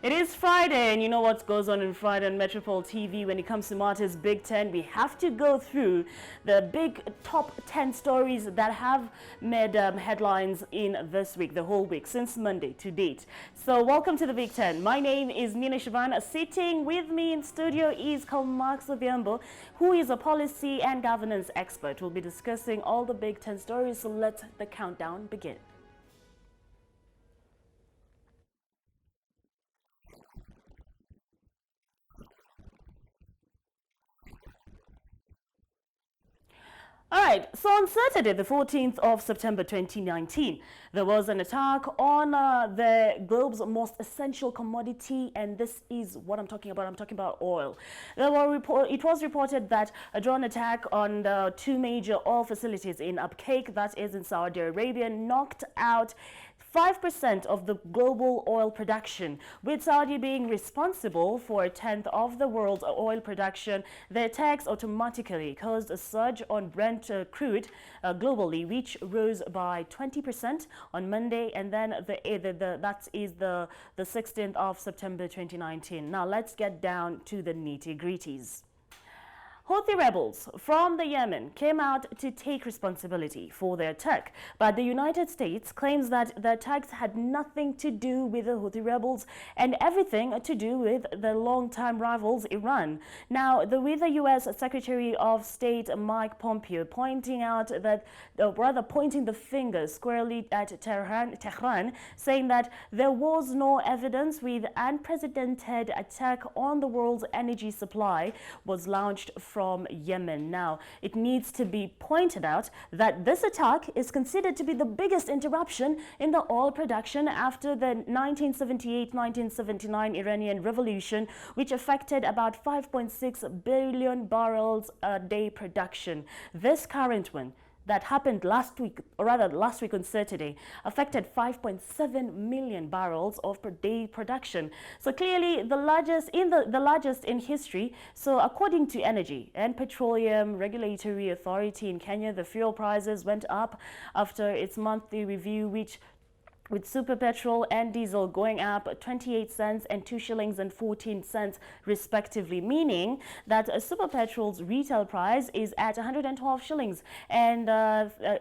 It is Friday, and you know what goes on Friday on Metropole TV when it comes to matters Big 10. We have to go through the big top 10 stories that have made headlines in this week, the whole week, since Monday to date. So welcome to the Big 10. My name is Nina Shaban. Sitting with me in studio is Max Obiambo, who is a policy and governance expert. We'll be discussing all the Big 10 stories, so let the countdown begin. All right, so on Saturday, the 14th of September 2019, there was an attack on the globe's most essential commodity, and this is what I'm talking about. I'm talking about oil. It was reported that a drone attack on the two major oil facilities in Abqaiq, that is in Saudi Arabia, knocked out 5% of the global oil production, with Saudi being responsible for a tenth of the world's oil production. The attacks automatically caused a surge on Brent crude globally, which rose by 20% on Monday, and then that is the 16th of September 2019. Now let's get down to the nitty-gritties. Houthi rebels from the Yemen came out to take responsibility for their attack, but the United States claims that the attacks had nothing to do with the Houthi rebels and everything to do with the long-time rivals Iran. Now, with the U.S. Secretary of State Mike Pompeo pointing out that, pointing the finger squarely at Tehran, saying that there was no evidence with unprecedented attack on the world's energy supply was launched from Yemen. Now, it needs to be pointed out that this attack is considered to be the biggest interruption in the oil production after the 1978-1979 Iranian Revolution, which affected about 5.6 billion barrels a day production. This current one that happened last week, or rather last week on Saturday, affected 5.7 million barrels of per day production. So clearly the largest in history. So according to Energy and Petroleum Regulatory Authority in Kenya, the fuel prices went up after its monthly review, with super petrol and diesel going up 28 cents and 2 shillings and 14 cents respectively, meaning that super petrol's retail price is at 112 shillings and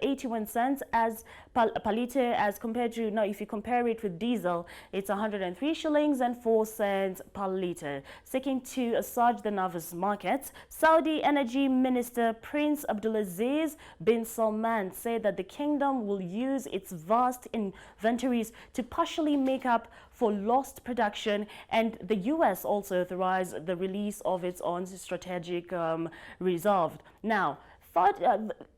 81 cents as per liter, as compared to, now if you compare it with diesel, it's 103 shillings and 4 cents per liter. Seeking to assuage the nervous markets, Saudi Energy Minister Prince Abdulaziz bin Salman said that the kingdom will use its vast inventories to partially make up for lost production, and the U.S. also authorized the release of its own strategic reserve. Now,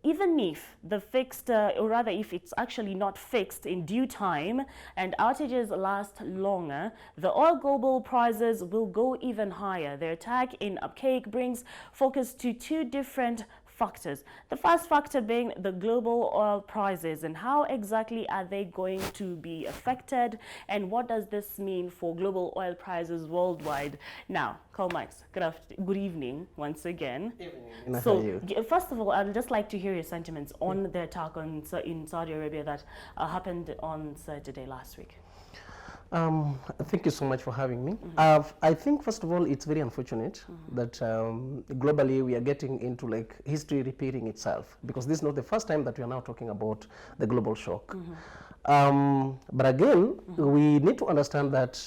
even if the fixed, or rather if it's actually not fixed in due time and outages last longer, the oil global prices will go even higher. The attack in Abqaiq brings focus to two different factors. The first factor being the global oil prices, and how exactly are they going to be affected, and what does this mean for global oil prices worldwide? Now, Max, good evening once again. Evening. So, first of all, I'd just like to hear your sentiments on the attack in Saudi Arabia that happened on Saturday last week. Thank you so much for having me. I think, first of all, it's very unfortunate that globally we are getting into like history repeating itself, because this is not the first time that we are now talking about the global shock. But again, we need to understand that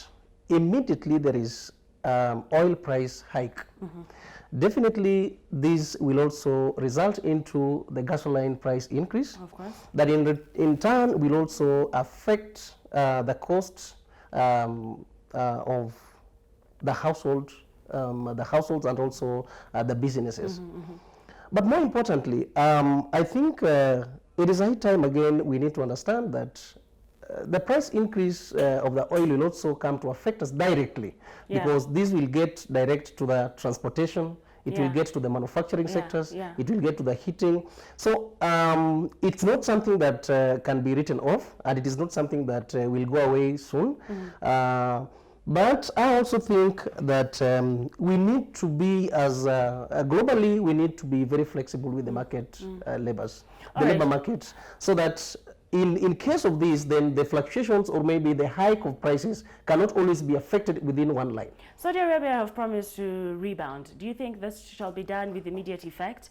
immediately there is oil price hike. Definitely, this will also result into the gasoline price increase. Of course. That in turn will also affect the costs of the households and also the businesses. But more importantly, I think it is high time again we need to understand that the price increase of the oil will also come to affect us directly, because this will get direct to the transportation, it will get to the manufacturing sectors, it will get to the heating. So it's not something that can be written off, and it is not something that will go away soon. But I also think that we need to be, as globally, we need to be very flexible with the market labor market, so that in case of this, then the fluctuations or maybe the hike of prices cannot always be affected within one line. Saudi Arabia have promised to rebound. Do you think this shall be done with immediate effect?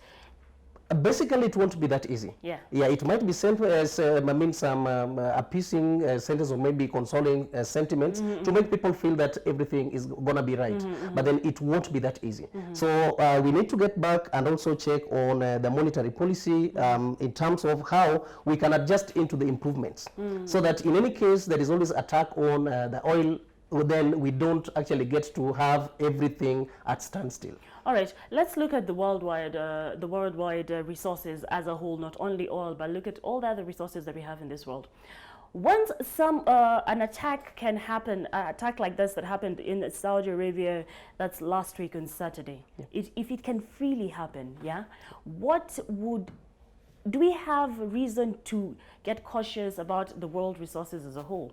Basically, it won't be that easy. Yeah. Yeah, it might be sent as some appeasing sentences or maybe consoling sentiments to make people feel that everything is gonna be right. But then it won't be that easy. So we need to get back and also check on the monetary policy in terms of how we can adjust into the improvements, so that in any case there is always attack on the oil, then we don't actually get to have everything at standstill. All right, let's look at the worldwide resources as a whole, not only oil, but look at all the other resources that we have in this world. Once an attack can happen, an attack like this that happened in Saudi Arabia, that's last week on Saturday, if it can freely happen, yeah, do we have reason to get cautious about the world resources as a whole?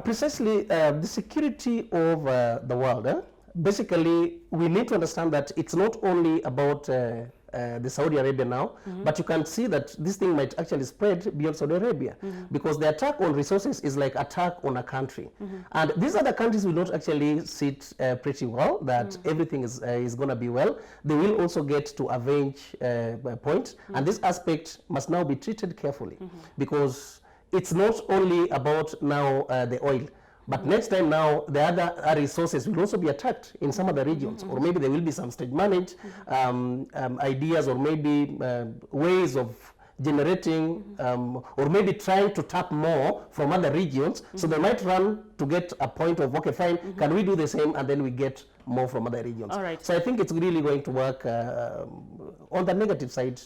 Precisely, the security of the world. Basically, we need to understand that it's not only about the Saudi Arabia now, but you can see that this thing might actually spread beyond Saudi Arabia, because the attack on resources is like attack on a country. And these other countries will not actually sit pretty well, that everything is going to be well. They will also get to avenge a point. And this aspect must now be treated carefully, because it's not only about now the oil, but next time now the other resources will also be attacked in some other regions, or maybe there will be some state managed ideas, or maybe ways of generating or maybe trying to tap more from other regions. So they might run to get a point of, okay, fine, can we do the same, and then we get more from other regions. All right. So I think it's really going to work on the negative side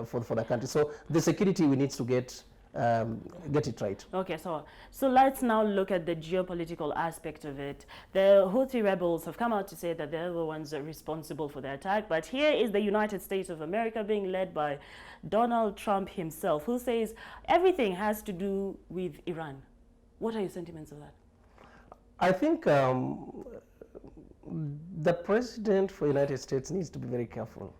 for the country. So the security we need to get it right. Okay, so let's now look at the geopolitical aspect of it. The Houthi rebels have come out to say that they're the ones that are responsible for the attack, but here is the United States of America being led by Donald Trump himself, who says everything has to do with Iran. What are your sentiments of that? I think the president for the United States needs to be very careful.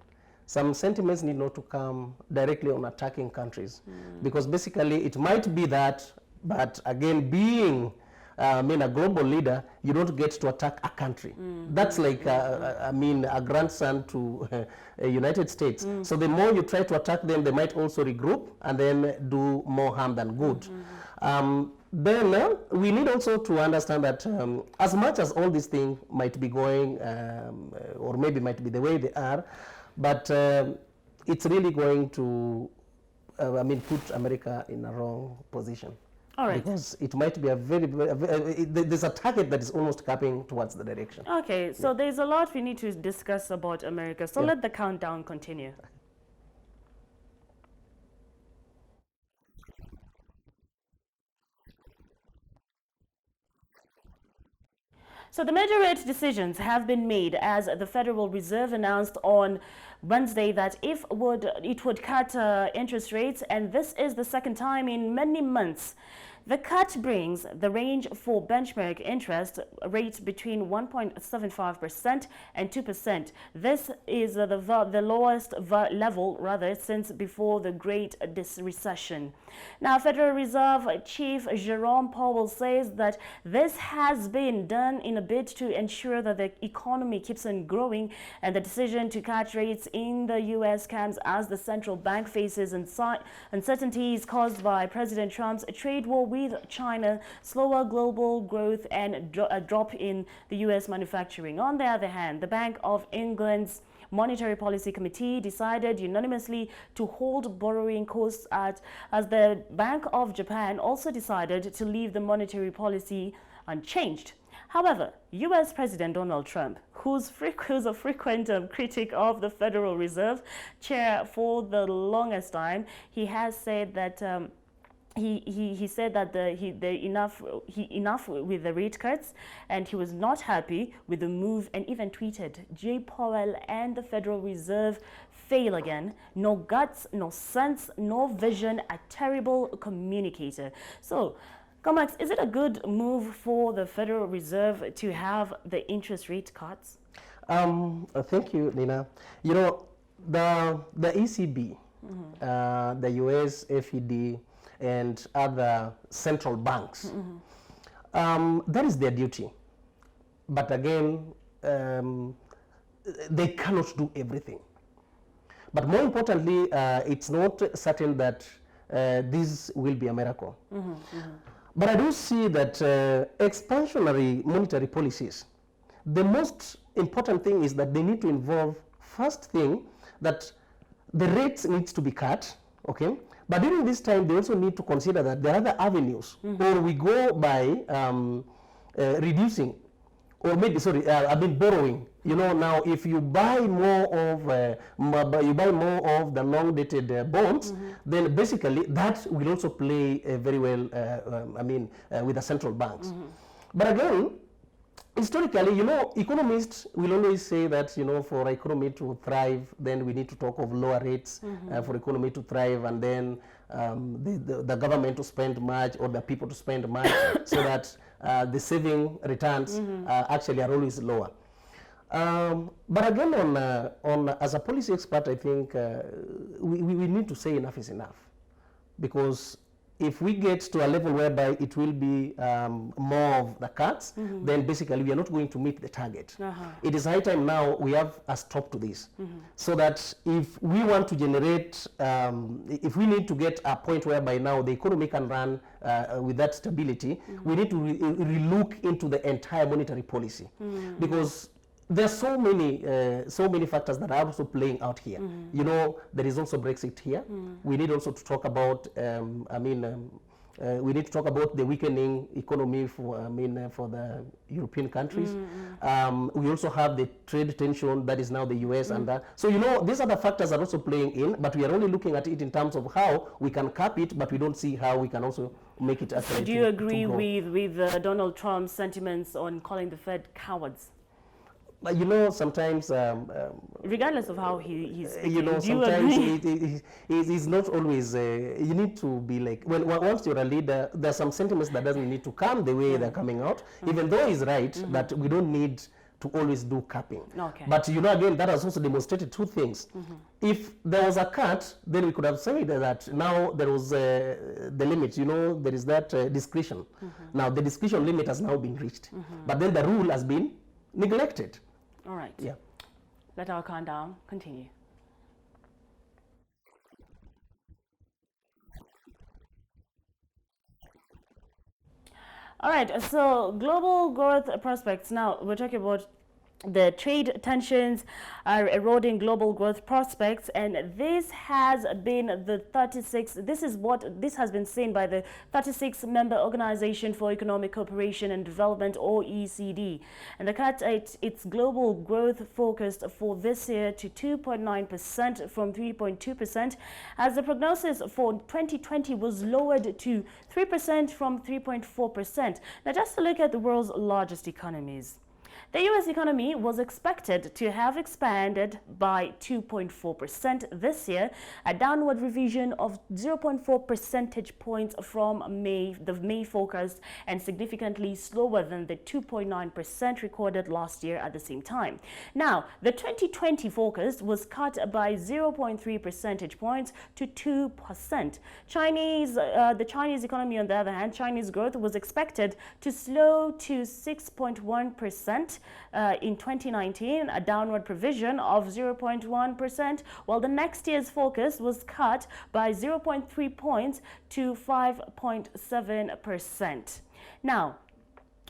Some sentiments need not to come directly on attacking countries, because basically it might be that, but again, being a global leader, you don't get to attack a country. That's like, a grandson to United States. So the more you try to attack them, they might also regroup and then do more harm than good. Then we need also to understand that as much as all these things might be going, or maybe might be the way they are, but it's really going to, put America in a wrong position. All right. Because it might be there's a target that is almost coming towards the direction. Okay, so there's a lot we need to discuss about America. So let the countdown continue. So the major rate decisions have been made, as the Federal Reserve announced on Wednesday that it would cut interest rates, and this is the second time in many months. The cut brings the range for benchmark interest rates between 1.75% and 2%. This is the lowest level since before the Great Recession. Now, Federal Reserve Chief Jerome Powell says that this has been done in a bid to ensure that the economy keeps on growing, and the decision to cut rates in the U.S. comes as the central bank faces uncertainties caused by President Trump's trade war with China, slower global growth, and a drop in the U.S. manufacturing. On the other hand, the Bank of England's Monetary Policy Committee decided unanimously to hold borrowing costs as the Bank of Japan also decided to leave the monetary policy unchanged. However, U.S. President Donald Trump, who's a frequent critic of the Federal Reserve chair for the longest time, he has said that he said that enough with the rate cuts, and he was not happy with the move, and even tweeted, "Jay Powell and the Federal Reserve fail again. No guts, no sense, no vision, a terrible communicator." So, Comax, is it a good move for the Federal Reserve to have the interest rate cuts? Thank you, Nina. The ECB, the US FED, and other central banks. That is their duty. But again, they cannot do everything. But more importantly, it's not certain that this will be a miracle. But I do see that expansionary monetary policies, the most important thing is that they need to involve, first thing, that the rates needs to be cut, okay? But during this time, they also need to consider that there are other avenues, or we go by reducing, or maybe, sorry, borrowing. You know, now if you buy more of the long-dated bonds, then basically that will also play very well. With the central banks. But again, historically, you know, economists will always say that, you know, for economy to thrive, then we need to talk of lower rates for economy to thrive, and then the government to spend much, or the people to spend much, so that the saving returns actually are always lower. But again, on as a policy expert, I think we need to say enough is enough, because if we get to a level whereby it will be more of the cuts, then basically we are not going to meet the target. It is high time now we have a stop to this, so that if we want to generate, if we need to get a point whereby now the economy can run with that stability, we need to relook into the entire monetary policy, because there are so many factors that are also playing out here. You know, there is also Brexit here. We need also to talk about, we need to talk about the weakening economy for, for the European countries. We also have the trade tension that is now the US and that. So, you know, these are the factors that are also playing in, but we are only looking at it in terms of how we can cap it, but we don't see how we can also make it actually. Do you agree with Donald Trump's sentiments on calling the Fed cowards? But you know, sometimes regardless of how he's speaking, you know, sometimes he's not always you need to be like, when once you're a leader, there's some sentiments that doesn't need to come the way they're coming out, even though he's right that we don't need to always do capping. But you know, again, that has also demonstrated two things. If there was a cut, then we could have said that now there was the limit, you know, there is that discretion. Now the discretion limit has now been reached, but then the rule has been neglected. All right. Yeah. Let our countdown continue. All right. So global growth prospects. Now we're talking about the trade tensions are eroding global growth prospects, and this has been the 36th. This has been seen by the 36th member Organization for Economic Cooperation and Development, OECD, and the cut at its global growth forecast for this year to 2.9% from 3.2%, as the prognosis for 2020 was lowered to 3% from 3.4%. Now, just to look at the world's largest economies. The U.S. economy was expected to have expanded by 2.4% this year, a downward revision of 0.4 percentage points from the May forecast, and significantly slower than the 2.9% recorded last year at the same time. Now, the 2020 forecast was cut by 0.3 percentage points to 2%. The Chinese economy, on the other hand, Chinese growth was expected to slow to 6.1%. In 2019, a downward provision of 0.1%, while the next year's forecast was cut by 0.3 points to 5.7%. Now,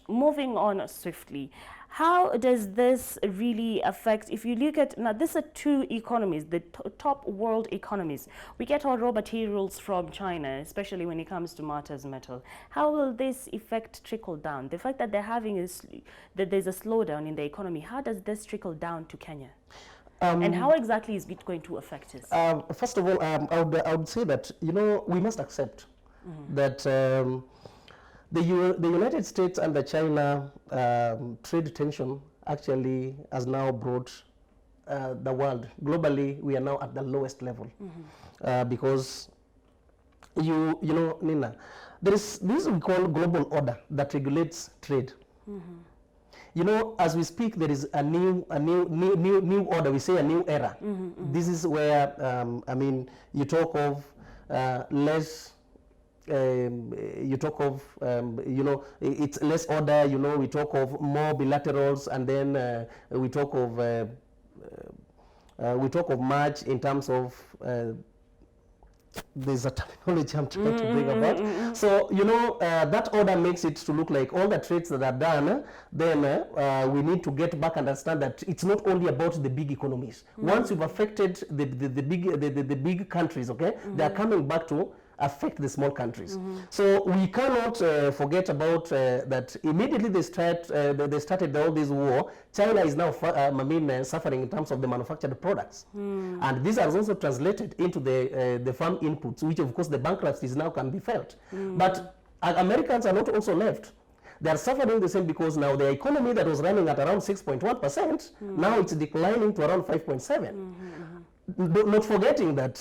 moving on swiftly, how does this really affect, if you look at, now these are two economies, the top world economies. We get our raw materials from China, especially when it comes to matters metal. How will this effect trickle down? The fact that that there's a slowdown in the economy, how does this trickle down to Kenya? And how exactly is it going to affect us? First of all, I would say that, you know, we must accept that the United States and the China trade tension actually has now brought the world, globally, we are now at the lowest level. Because, you know, Nina, there is this we call global order that regulates trade. You know, as we speak, there is a new order. We say a new era. This is where, you talk of less you talk of, it's less order, we talk of more bilaterals, and then we talk of merge in terms of there's a terminology I'm trying to bring about. So, that order makes it to look like all the trades that are done, then we need to get back and understand that it's not only about the big economies. Once you've affected the big countries, okay, they are coming back to affect the small countries. So we cannot forget about that immediately they started all this war. China is now suffering in terms of the manufactured products. And these are also translated into the farm inputs, which of course the bankruptcies now can be felt. But Americans are not also left. They are suffering the same because now the economy that was running at around 6.1%, now it's declining to around 5.7%. Not forgetting that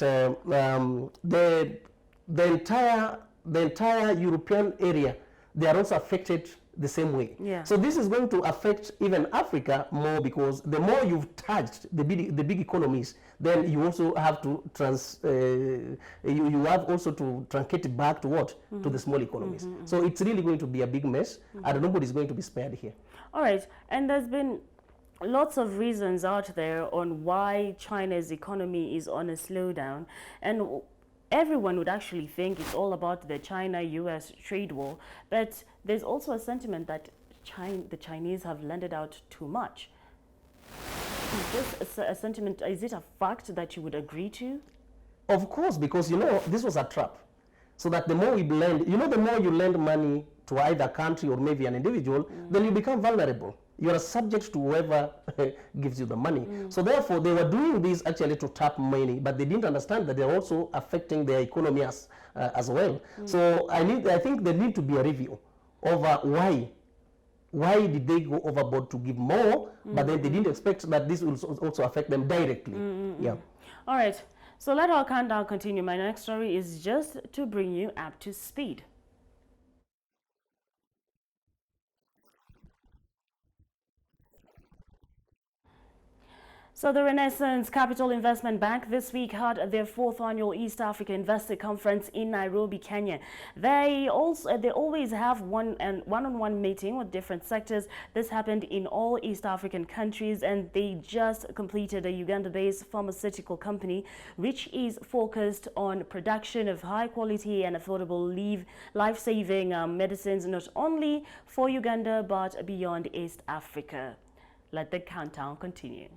the entire European area, they are also affected the same way. Yeah. So this is going to affect even Africa more, because the more you've touched the big economies, then you also have to you have also to truncate it back to what? To the small economies. So it's really going to be a big mess, and nobody's going to be spared here. All right, and there's been lots of reasons out there on why China's economy is on a slowdown, and everyone would actually think it's all about the China-US trade war, but there's also a sentiment that the Chinese have lended out too much. Is this a sentiment, is it a fact that you would agree to? Of course, because this was a trap. So that the more we lend, the more you lend money to either country or maybe an individual, then you become vulnerable. You are subject to whoever gives you the money. So therefore, they were doing this actually to tap money, but they didn't understand that they're also affecting their economy as well. So I think there need to be a review over why did they go overboard to give more, but then they didn't expect that this will also affect them directly. Yeah. All right. So let our countdown continue. My next story is just to bring you up to speed. So the Renaissance Capital Investment Bank this week had their 4th annual East Africa Investor Conference in Nairobi, Kenya. They always have one-on-one meeting with different sectors. This happened in all East African countries, and they just completed a Uganda-based pharmaceutical company which is focused on production of high quality and affordable life-saving medicines, not only for Uganda but beyond East Africa. Let the countdown continue.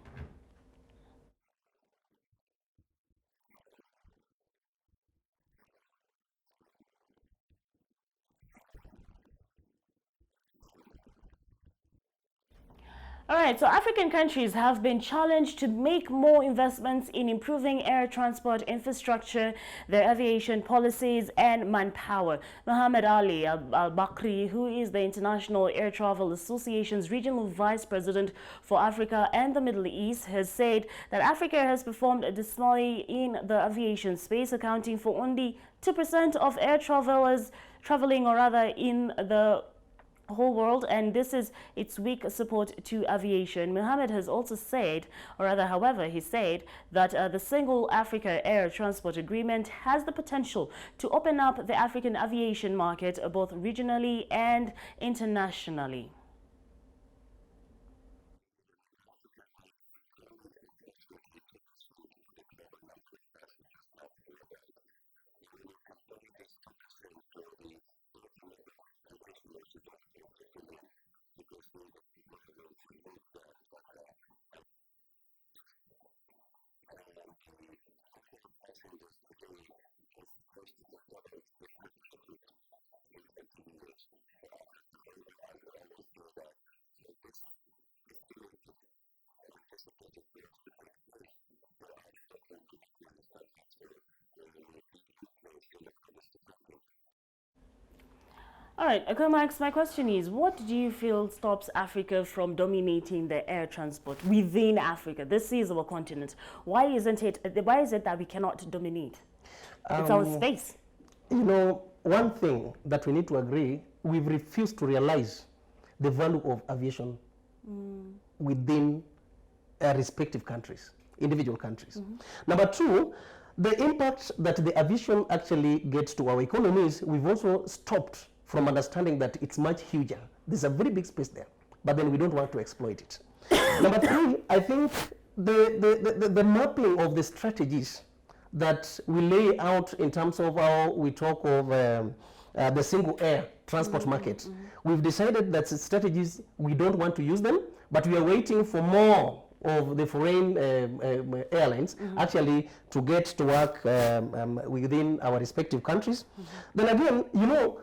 All right, so African countries have been challenged to make more investments in improving air transport infrastructure, their aviation policies, and manpower. Mohammed Ali Al-Bakri, who is the International Air Travel Association's Regional Vice President for Africa and the Middle East, has said that Africa has performed dismally in the aviation space, accounting for only 2% of air travelers traveling, or rather in the whole world, and this is its weak support to aviation. Mohammed has also said, or rather, however, he said that the Single Africa Air Transport Agreement has the potential to open up the African aviation market both regionally and internationally. All right, Max, my question is, what do you feel stops Africa from dominating the air transport within Africa? This is our continent. Why is it that we cannot dominate? It's our space. One thing that we need to agree, we've refused to realize the value of aviation within respective countries, individual countries. Number two, the impact that the aviation actually gets to our economy is we've also stopped from understanding that it's much huger. There's a very big space there, but then we don't want to exploit it. Number three, I think the mapping of the strategies that we lay out in terms of how we talk of the single air transport market. We've decided that strategies, we don't want to use them, but we are waiting for more of the foreign airlines actually to get to work within our respective countries. Then again, you know,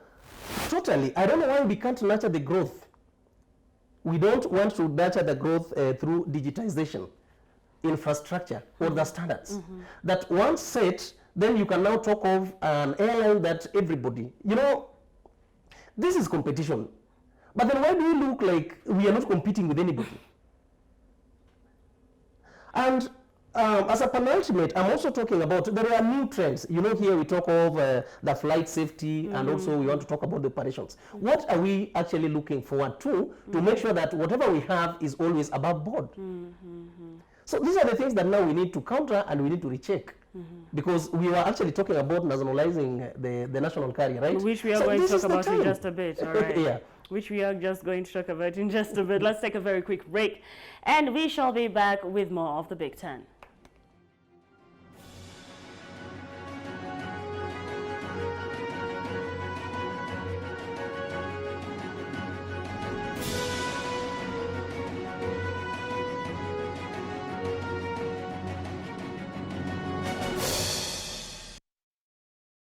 totally, I don't know why we can't nurture the growth. We don't want to nurture the growth through digitization, infrastructure, or the standards. That once set, then you can now talk of an airline that everybody, you know, this is competition. But then why do we look like we are not competing with anybody? And as a penultimate, I'm also talking about, there are new trends. You know, here we talk of the flight safety, and also we want to talk about the operations. What are we actually looking forward to make sure that whatever we have is always above board? So these are the things that now we need to counter and we need to recheck. Because we were actually talking about nationalizing the national carrier, right? Which we are going to talk about in just a bit, all right? Yeah. Which we are just going to talk about in just a bit. Let's take a very quick break, and we shall be back with more of the Big 10.